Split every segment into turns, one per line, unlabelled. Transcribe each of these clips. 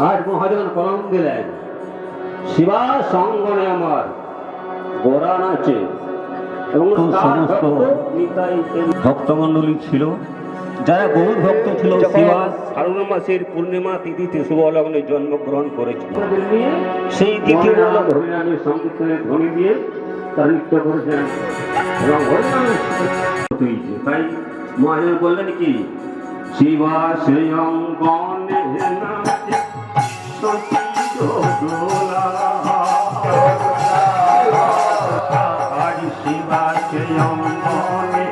আজ মহাজন কলম দিলেন, শিবা সঙ্গনে আমার গোরা নাচে এবং সমস্ত ভক্তমণ্ডলী ছিল, যারা গৌর ভক্ত ছিল। শিবা শ্রাবণ মাসের পূর্ণিমা তিথিতে শুভ লগ্নে জন্মগ্রহণ করেছিল। সেই তিথি হরিনামের সংকীর্তনের ধ্বনি দিয়ে তারা নৃত্য করেছেন এবং হরিনামের তাই মহাজন বললেন কি, শিবা শ্রেয়ঙ্গনে নাচে শিবা শ্রেয়ঙ্গনে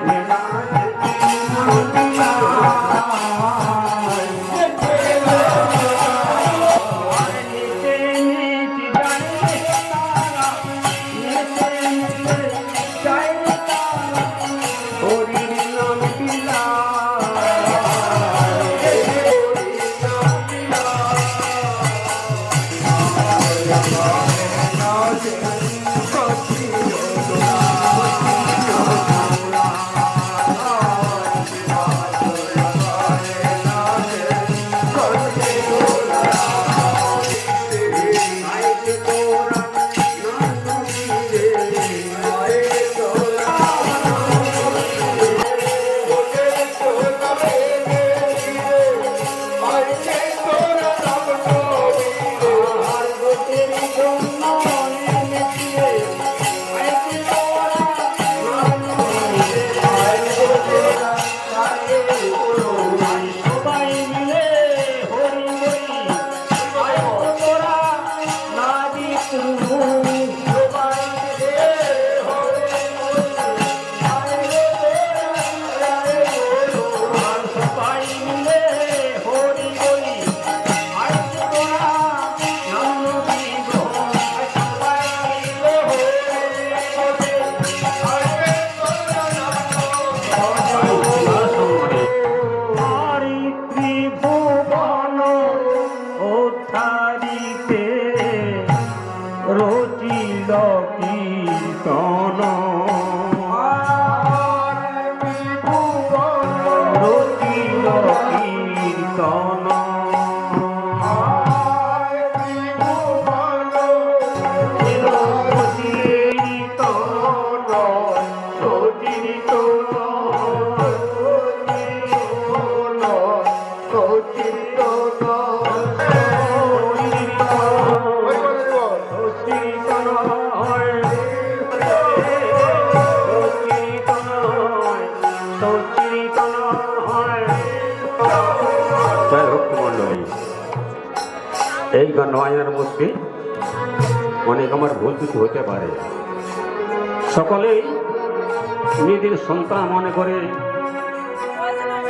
এই গান নয়নের মধ্যে অনেক আমার ভুল ত্রুটি হতে পারে। সকলেই নিজের সন্তান মনে করে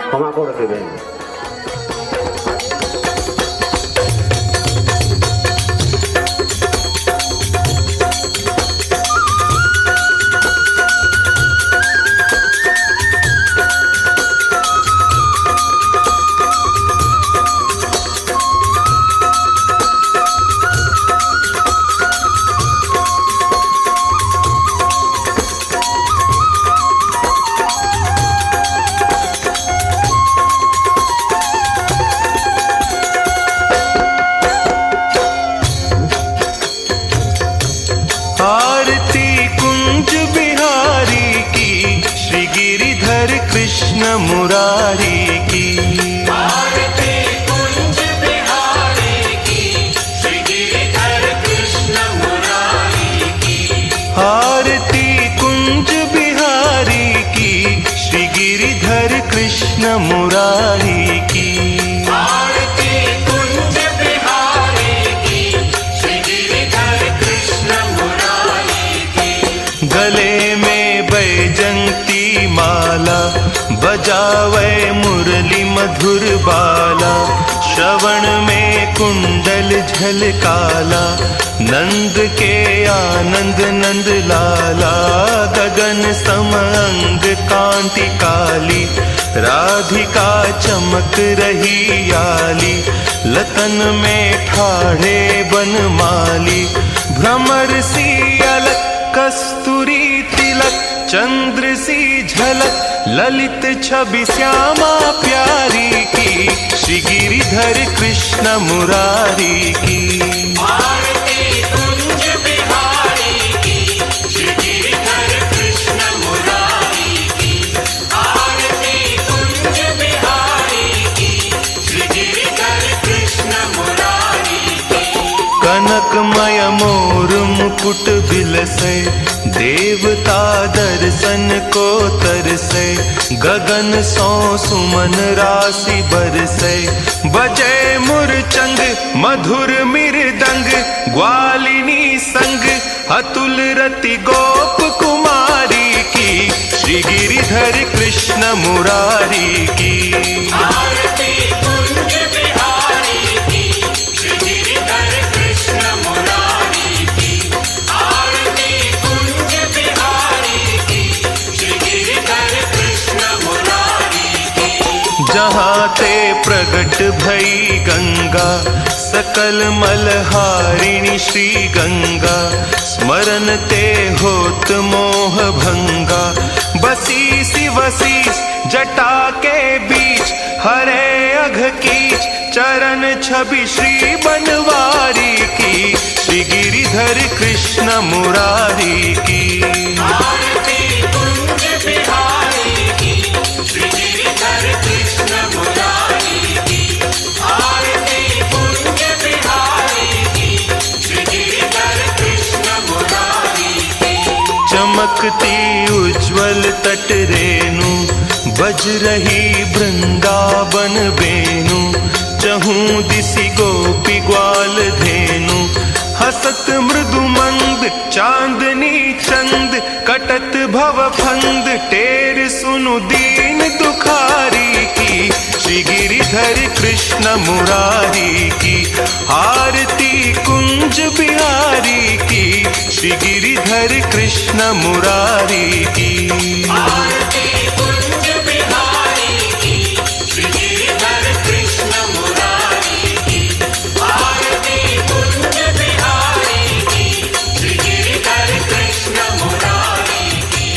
ক্ষমা করে দেবেন।
कृष्ण मुरारी की
आरती कुंज बिहारी की, श्री गिरिधर कृष्ण मुरारी की।
आरती कुंज बिहारी की, श्री गिरिधर कृष्ण मुरारी की।
आरती कुंज बिहारी की, श्री गिरिधर कृष्ण मुरारी की।
गले में बैजंती माला, बजावे मुरली मधुर बाला। श्रवण में कुंडल झलकाला, नंद के आनंद नंद लाला। गगन सम अंग कांति काली, राधिका चमक रही आली। लतन में ठाढ़े बनमाली, भ्रमर सी अलक कस्तूरी तिलक। चंद्र सी झलक ललित छवि श्यामा प्यारी की, श्री गिरिधर कृष्ण मुरारी की।
आरती कुंज बिहारी की, श्री गिरिधर कृष्ण मुरारी की। आरती कुंज बिहारी की, श्री गिरिधर कृष्ण मुरारी की।
कनकमय मोर मुकुट बिलसे, देवता दर्शन को तरसे। गगन सो सुमन राशि बरसे, बजे मुरचंग मधुर मृदंग। ग्वालिनी संग अतुल रति गोप कुमारी की, श्री गिरिधर कृष्ण मुरारी की।
आरती कुंज बिहारी की, श्री गिरिधर कृष्ण मुरारी की। आरती कुंज बिहारी की, श्री गिरिधर कृष्ण मुरारी की।
जहाँ ते प्रगट भई गंगा, सकल मलहारिणी श्री गंगा। स्मरण ते होत मोह भंगा, बसीसी वसीस जटा के बीच। हरे अघ कीच चरण छवि श्री बनवारी की, श्री गिरिधर कृष्ण मुरारी की।
आरती कुंज बिहारी की, श्री गिरिधर कृष्ण मुरारी की। आरती कुंज बिहारी की, श्री गिरिधर कृष्ण मुरारी की।
चमकती उज्ज्वल तट रेणु, बज रही वृंदावन बेनु। चहूं दिसि गोपी ग्वाल धेनु, हसत मृदु मंद चांदनी चंद। कटत भव फंद टेर सुनु दीन दुखारी की, श्री गिरिधर कृष्ण मुरारी की। आरती कुंज बिहारी की, श्री गिरिधर कृष्ण मुरारी की।
आरती कुंज बिहारी की, श्री गिरिधर कृष्ण मुरारी की। आरती कुंज बिहारी की, श्री गिरिधर कृष्ण मुरारी की।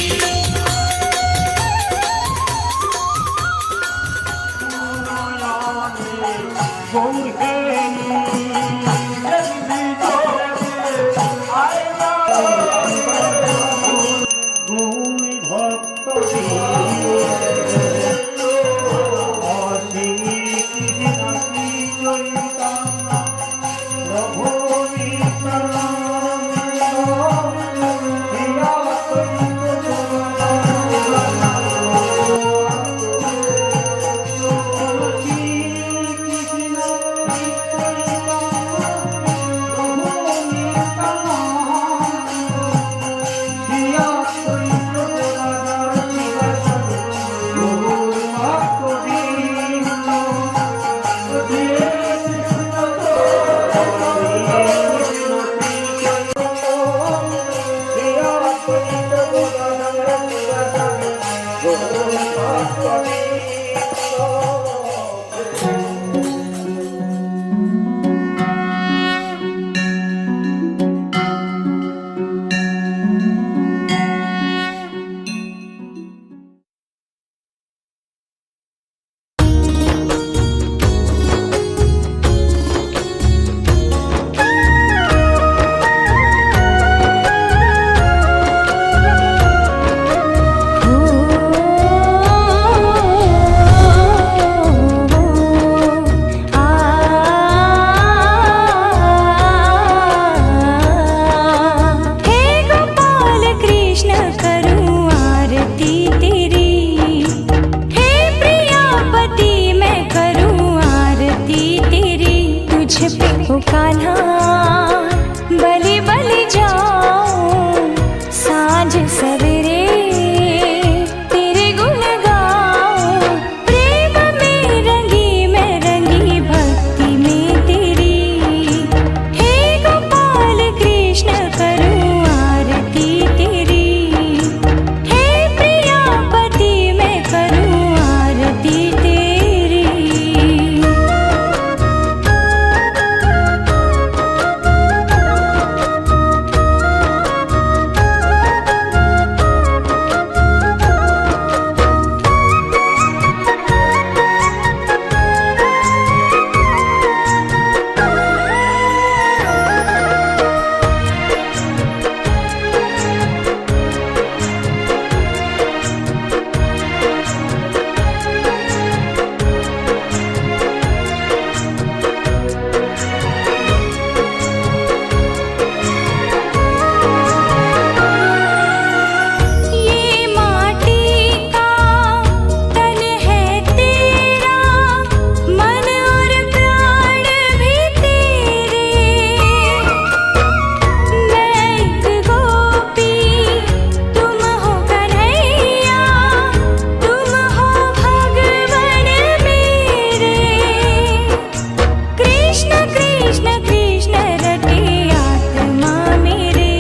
कृष्ण कृष्ण कृष्ण रटे आत्मा मेरे।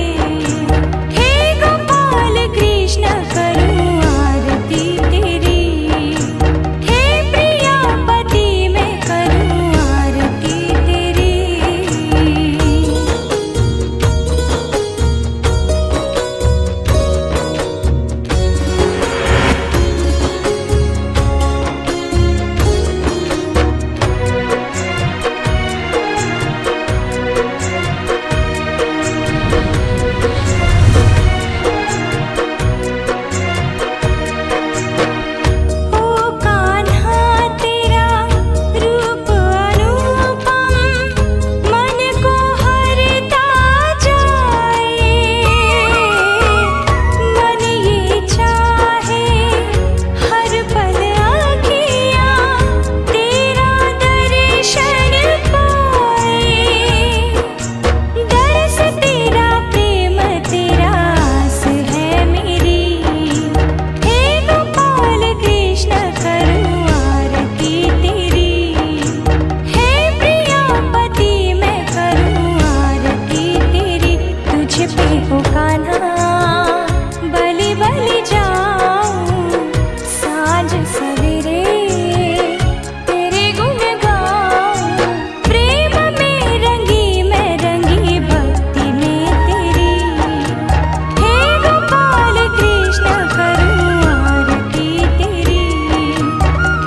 हे गोपाल कृष्ण करूं आरती तेरी। हे प्रियापति मैं करूं आरती तेरी। ओ कान्हा तेरा रूप अनुपम मन को हरता जाए। मन ये चाहे हर पल आँखियाँ तेरा दर्शन पाए। दरस तेरा प्रेम तेरा आस है मेरी। हे गोपाल कृष्ण करूं आरती तेरी। हे प्रियापति मैं करूं आरती तेरी। तुझ पे हो कान्हा बलि बलि जाऊं साँझ सवेरे तेरे गुण गाऊं। प्रेम में रंगी मैं रंगी भक्ति में तेरी। हे गोपाल कृष्ण करूं आरती तेरी।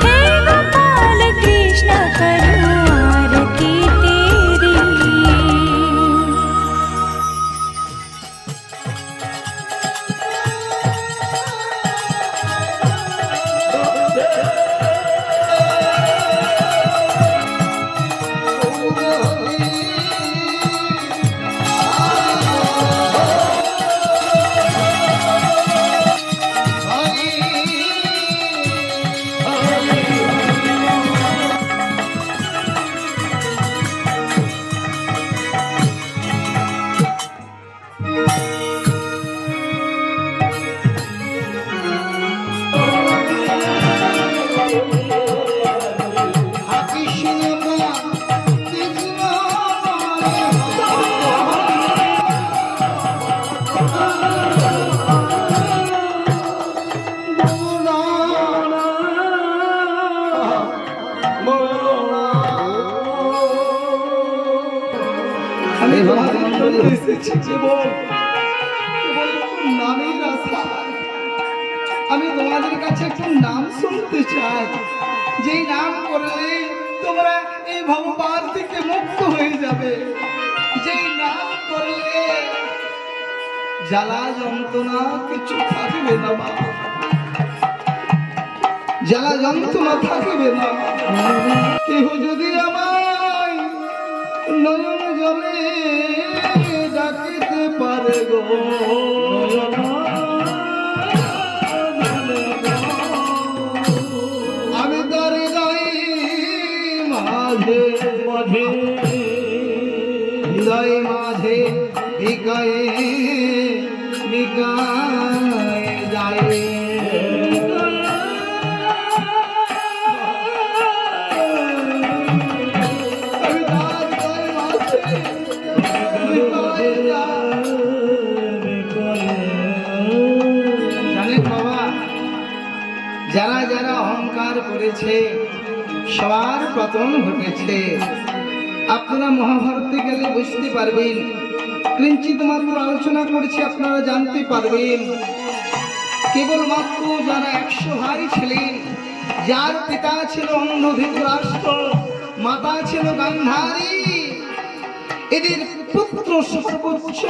हे गोपाल कृष्ण करूं आरती तेरी।
আমি তোমাদের জন্য এসেছি কেবল নামের আশায়। আমি তোমাদের কাছে একটা নাম শুনতে চাই, যেই নাম করলে তোমরা এই ভবপার থেকে মুক্ত হয়ে যাবে। যেই নাম করলে জ্বালা যন্ত্রণা কিছু থাকবে না মা, জ্বালা যন্ত্রণা থাকবে না। কেহ যদি আমায় নয়ন জলে ডাকিতে পারে গো, আমি তার হৃদয় মাঝে মাঝে হৃদয় মাঝে বিকায়ে বিকায়ে যায়। জানেন বাবা, যারা যারা অহংকার করেছে সবার পতন ঘটেছে। আপনারা মহাভারতে গেলে বুঝতে পারবেন, কিঞ্চিত মাত্র আলোচনা করেছি আপনারা জানতে পারবেন। কেবলমাত্র যারা 100 ভাই ছিলেন, যার পিতা ছিল অন্ধ ধৃতরাষ্ট্র, মাতা ছিল গান্ধারী, এদের পুত্র সর্বোচ্চ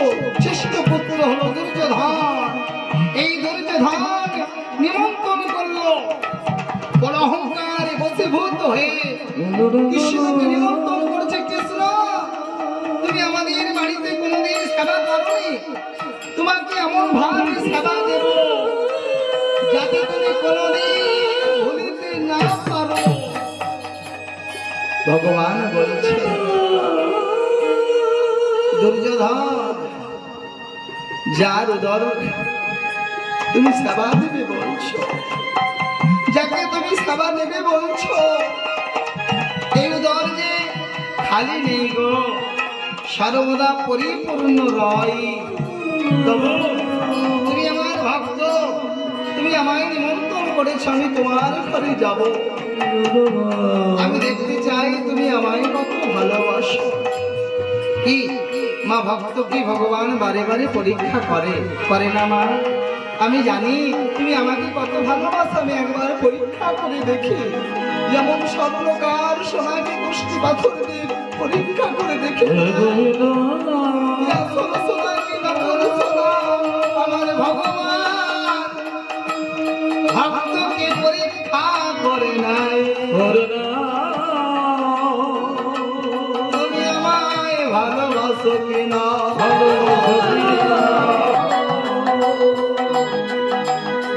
শ্রেষ্ঠ পুত্র হলো দুর্যোধন। এই দুর্যোধন নিমন্ত্রণ করলো, বড় অহংকারে বশীভূত হয়ে কৃষ্ণকে নিমন্ত্রণ করেছে। কৃষ্ণ, তুমি আমাদের বাড়িতে কোনোদিন সেবা করোনি, তোমাকে এমন ভাবে সেবা দেব যাতে তুমি কোনোদিন ভুলিতে না পারো। ভগবান বলছে, দুর্যোধন, যার উদর তুমি সেবা দেবে বলছো, যাকে তুমি সেবা দেবে বলছো, এই উদর যে খালি নেই গো, সর্বদা পরিপূর্ণ রয়। তবু তুমি আমার ভক্ত, তুমি আমায় নিমন্ত্রণ করেছ, আমি তোমার ঘরে যাব। আমি দেখতে চাই তুমি আমায় কত ভালোবাসো। কি মা, ভক্ত কি ভগবান বারে বারে পরীক্ষা করে না মা? আমি জানি তুমি আমাকে কত ভালোবাসো, আমি একবার পরীক্ষা করে দেখি। যেমন সব প্রকার সোনাকে কুষ্টি পাথর দিয়ে পরীক্ষা করে দেখি। আমার ভগবান ভক্তকে পরীক্ষা করে নাই। তুমি আমায় ভালোবাসো কিনা?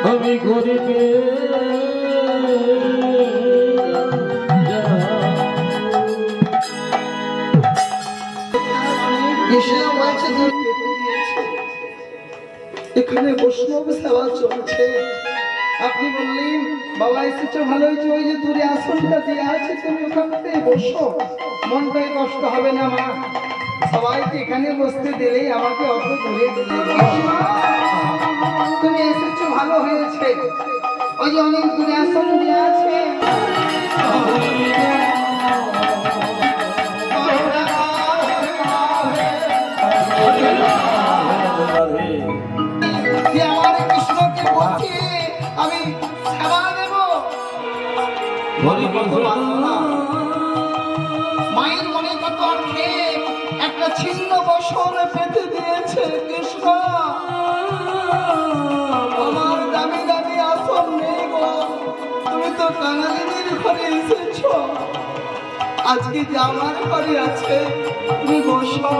আমি গরিবে
কৃষ্ণ বলছে যে পেতে দিয়েছে, এখানে বৈষ্ণব সেবা চলছে। আপনি বললেন বাবা এসেছো ভালো হয়েছে, ওই যে দূরে আসনটা দিয়ে আছে তুমি ওখানে বসো, মনটাই কষ্ট হবে না মা। সবাইকে এখানে বসতে দিলেই আমাকে অত দূরে দিলে। তুমি এসেছো ভালো হয়েছে, ওই যে অনেক দূরে আসন দিয়ে আছে। যে আমার কৃষ্ণকে বলছি আমি সেবা দেব। মায়ের মনে কত অর্থে একটা ছিন্ন বসন পেতে দিয়েছে কৃষ্ণ। আমার দামি দামি আসন নেই গো, তুমি তো কাঙালিনীর ঘরে এসেছ। আজকে যে আমার ঘরে আছে তুমি বসো,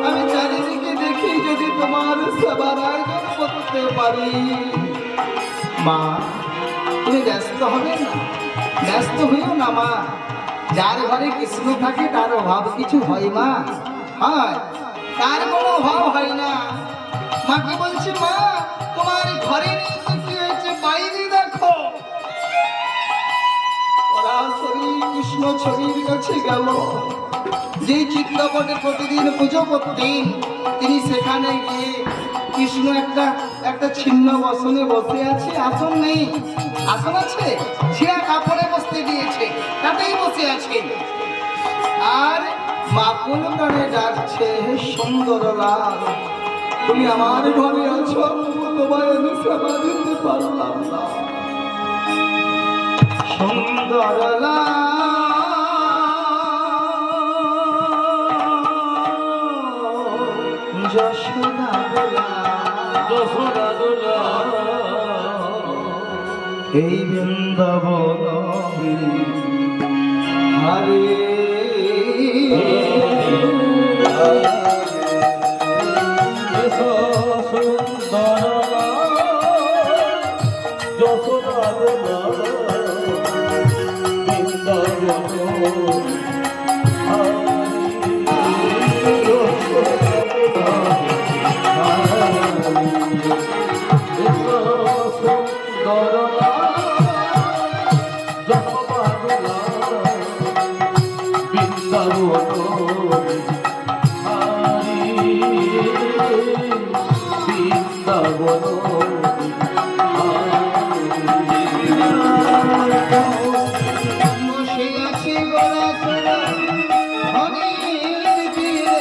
আমি চারিদিকে দেখি যদি তোমার সেবার আয়োজন করতে পারি। মা তুমি ব্যস্ত হবে না, ব্যস্ত হইও না মা। যার ঘরে কৃষ্ণ থাকে তার অভাব কিছু হয় মা? হয়, তার কোনো অভাব হয় না। মাকে বলছি মা তোমার ঘরে নেই তো কি হয়েছে, বাইরে দেখো। ওরা শরীর কৃষ্ণ ছবির কাছে গেল, যেই চিত্রপটে প্রতিদিন পুজো করতেন তিনি সেখানে গিয়ে কৃষ্ণ একটা ছিন্ন বসনে বসে আছে। আসন নেই, আসন আছে ছিঁড়া কাপড়ে বসতে দিয়েছে, তাতেই বসে আছে। আর মাকুল প্রাণে ডাকছে, হে সুন্দর লাল তুমি আমার ঘরে আছো, তোমায় আমি সেবা দিতে পারলাম না। সুন্দর লাল যশোদা দোলা এই বৃন্দাবন হরে বসে আছি গোড়া চড়া হরির তীরে।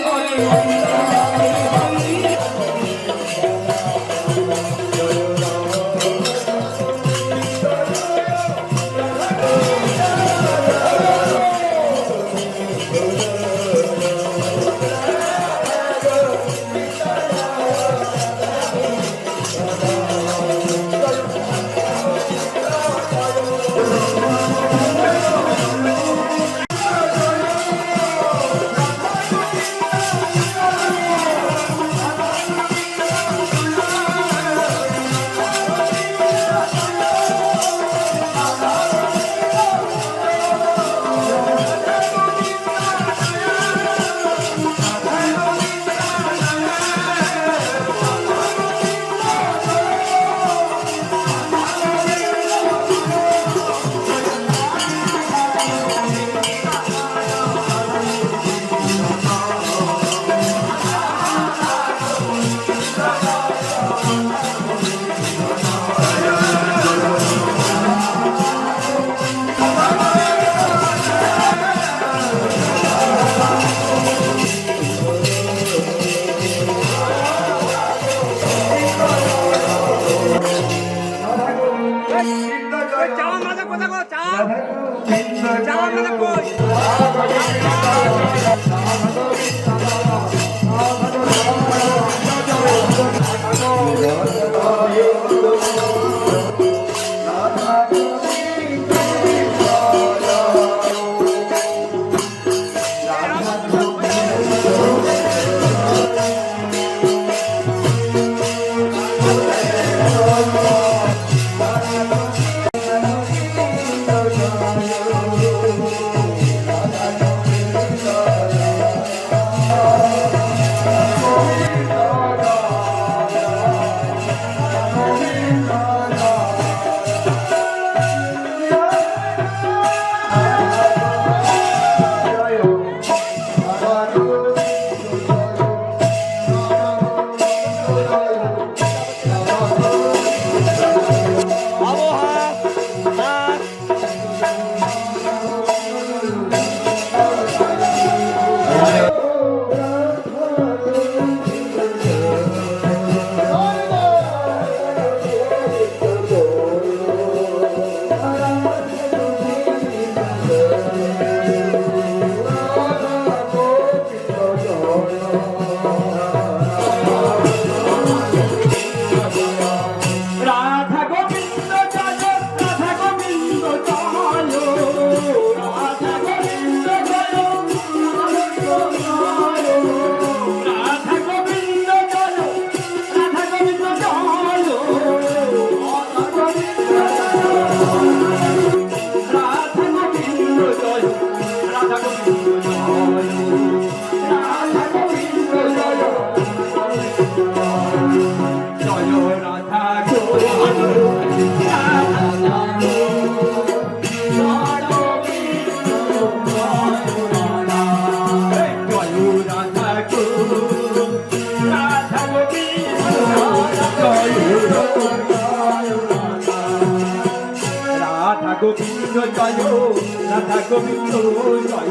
রাধা গোবিন্দ জয়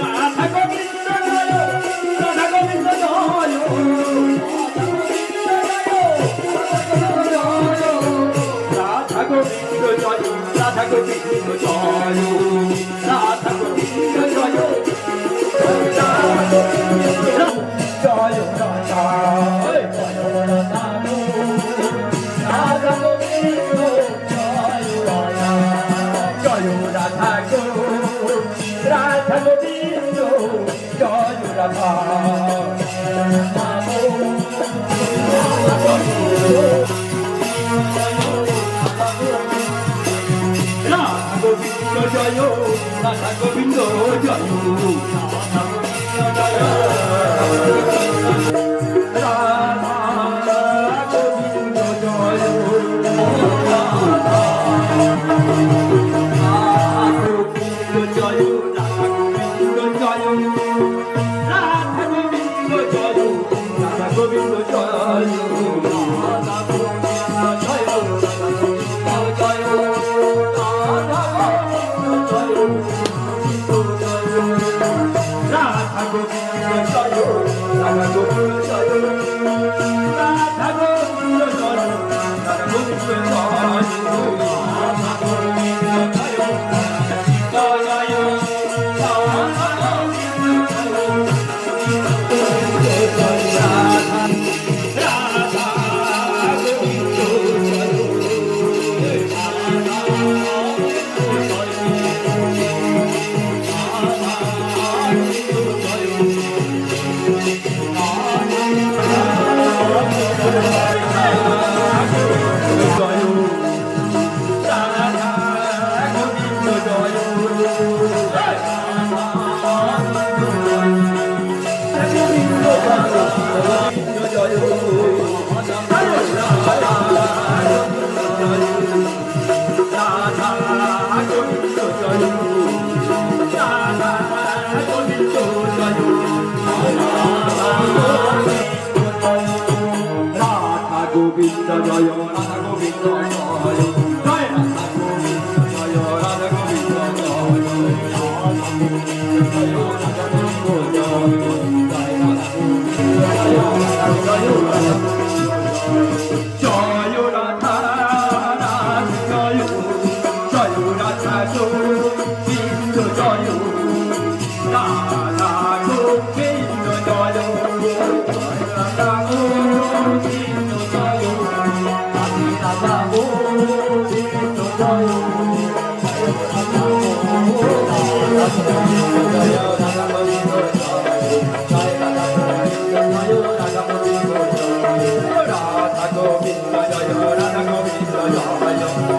রাধা গোবিন্দ জয় রাধা গোবিন্দ জয় রাধা গোবিন্দ জয় জয় রাধা রাধা গোবিন্দ জয় রাধা জয় রাধা গো রাধা গোবিন্দ জয় রাধা রাধা গোবিন্দ জয় রাধা গোবিন্দ জয় গোবিন্দ জয় রাধা গোবিন্দ জয়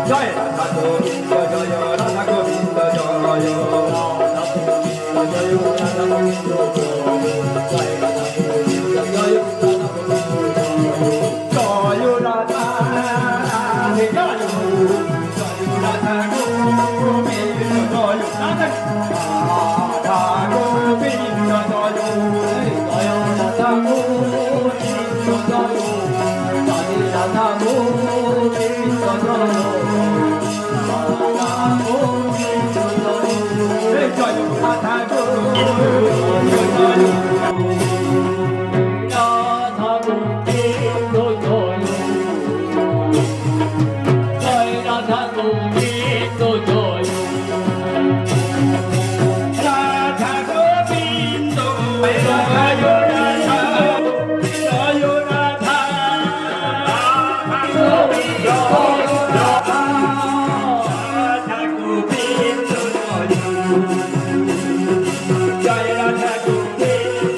জয় রাধা গোবিন্দ জয় রাধা গোবিন্দ জয় জয় রাধা গোবিন্দ জয় জয় রাধা জয় জয় রাধা গোবিন্দ জয় রাধা গোবিন্দ জয় রাধা গোবিন্দ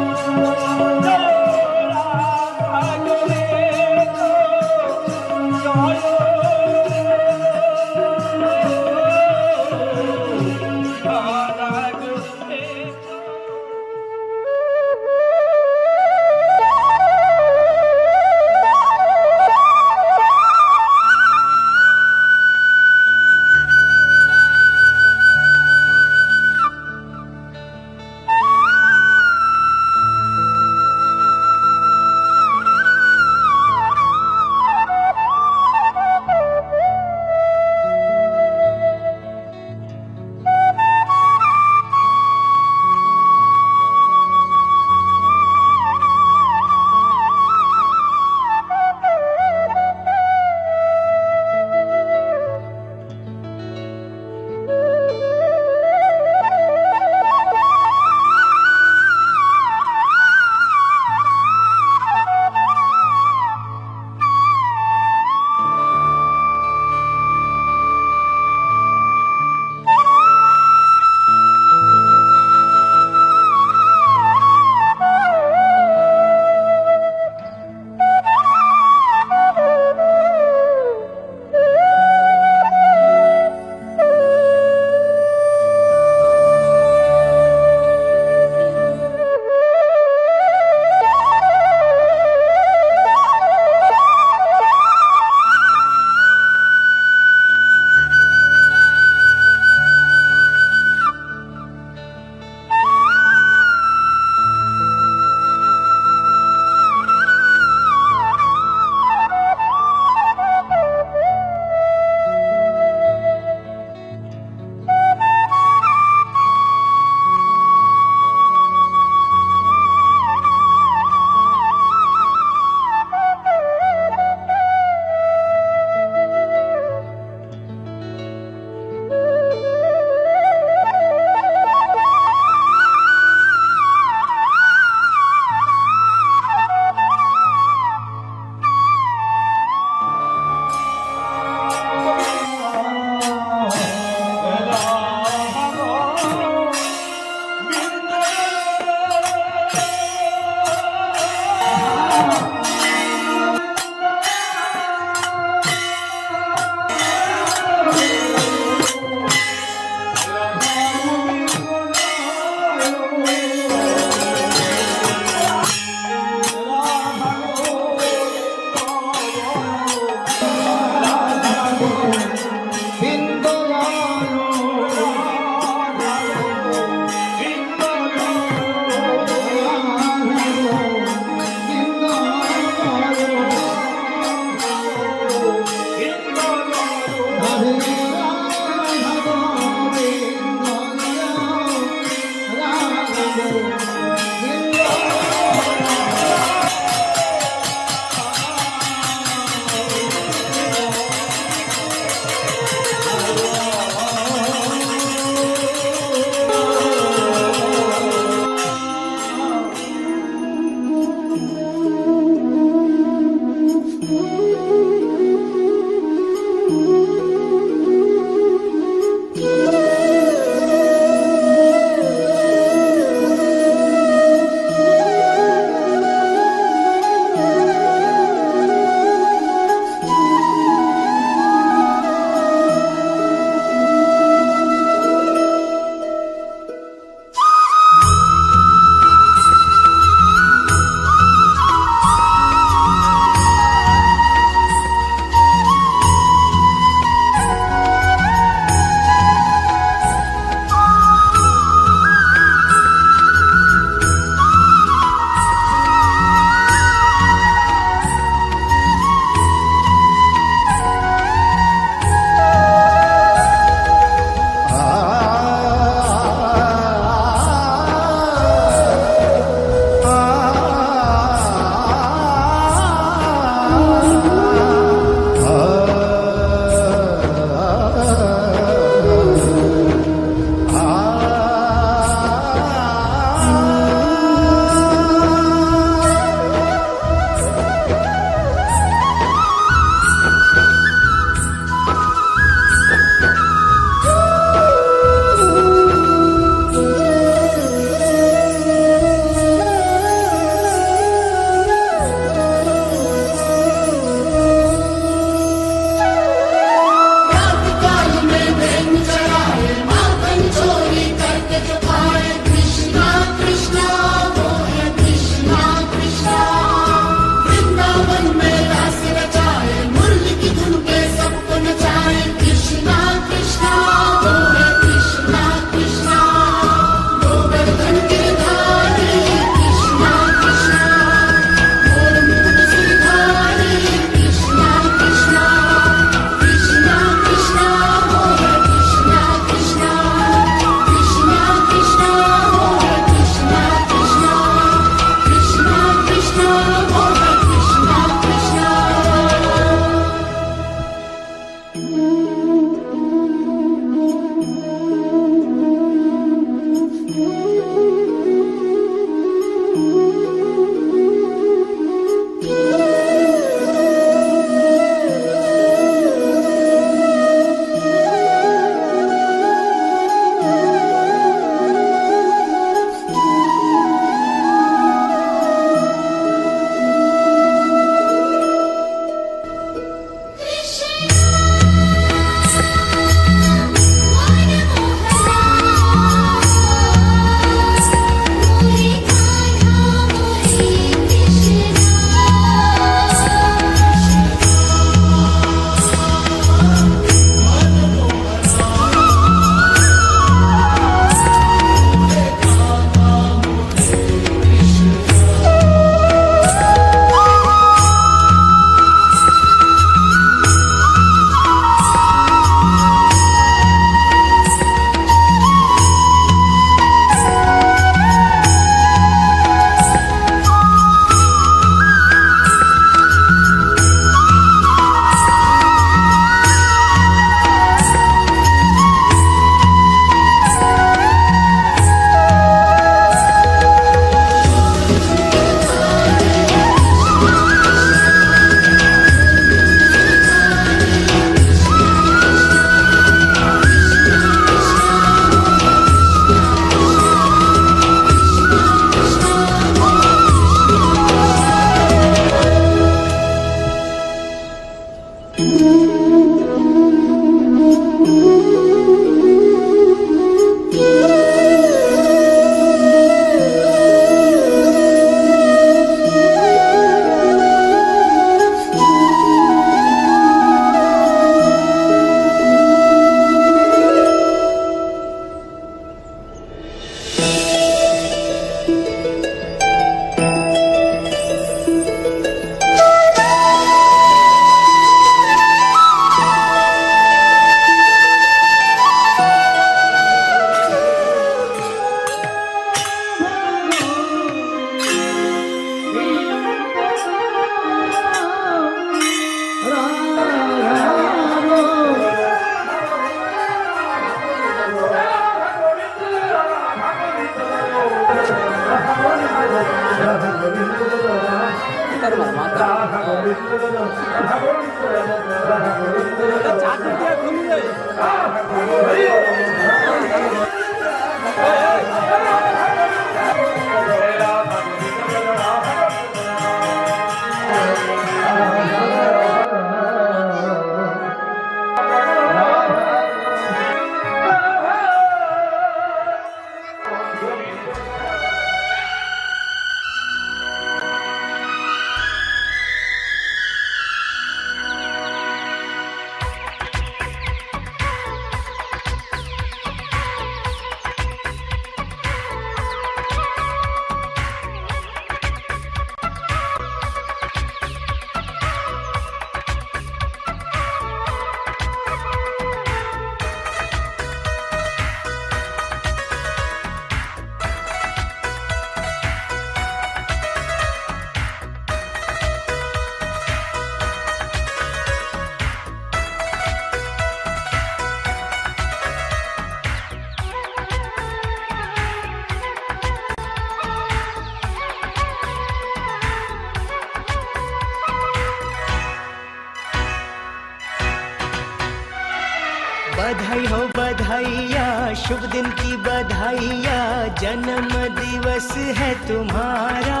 बधाई हो बधाइया, शुभ दिन की बधाइया, जन्म दिवस है तुम्हारा।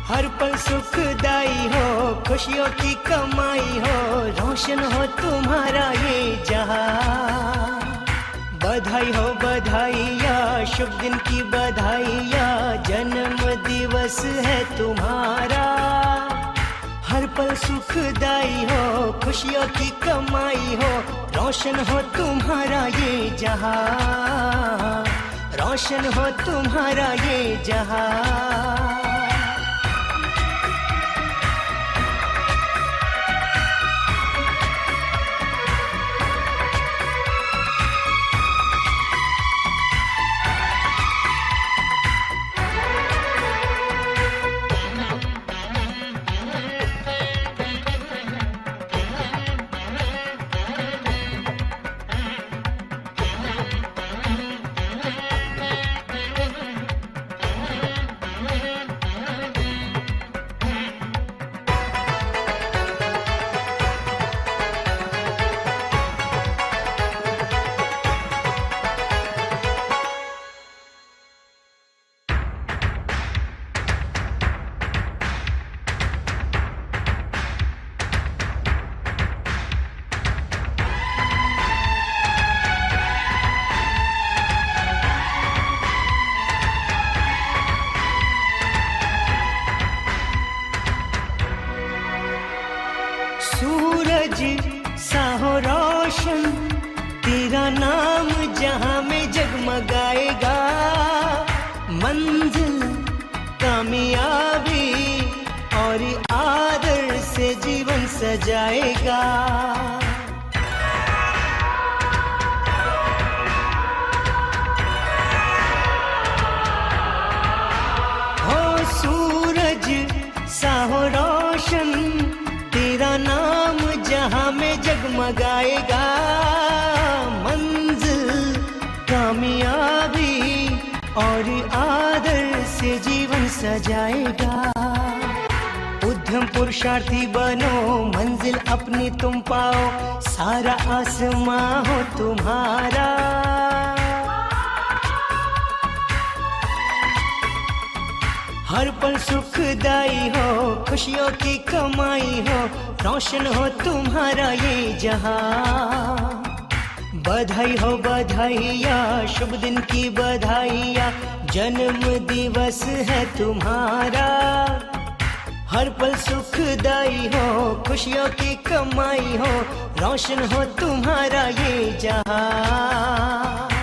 हर पल सुखदाई हो, खुशियों की कमाई हो, रोशन हो तुम्हारा ये जहां। बधाई हो बधाइया, शुभ दिन की बधाइया, जन्म दिवस है तुम्हारा। हर पल सुखदाई हो, खुशियों की कमाई हो, रोशन हो तुम्हारा ये जहां, रोशन हो तुम्हारा ये जहां। सूरज सा हो रोशन तेरा नाम जहां में जगमगाएगा। मंजिल कामयाबी और आदर से जीवन सजाएगा। हो सूरज सा हो रोशन तेरा नाम जहां में जगमगाएगा। मंजिल कामयाबी और आदर से जीवन सजाएगा। उद्यम पुरुषार्थी बनो, मंजिल अपनी तुम पाओ, सारा आसमां हो तुम्हारा। हर पल सुखदाई हो, खुशियों की कमाई हो, रोशन हो तुम्हारा ये जहां। बधाई हो बधाइया, शुभ दिन की बधाइया, जन्म दिवस है तुम्हारा। हर पल सुखदाई हो, खुशियों की कमाई हो, रोशन हो तुम्हारा ये जहां।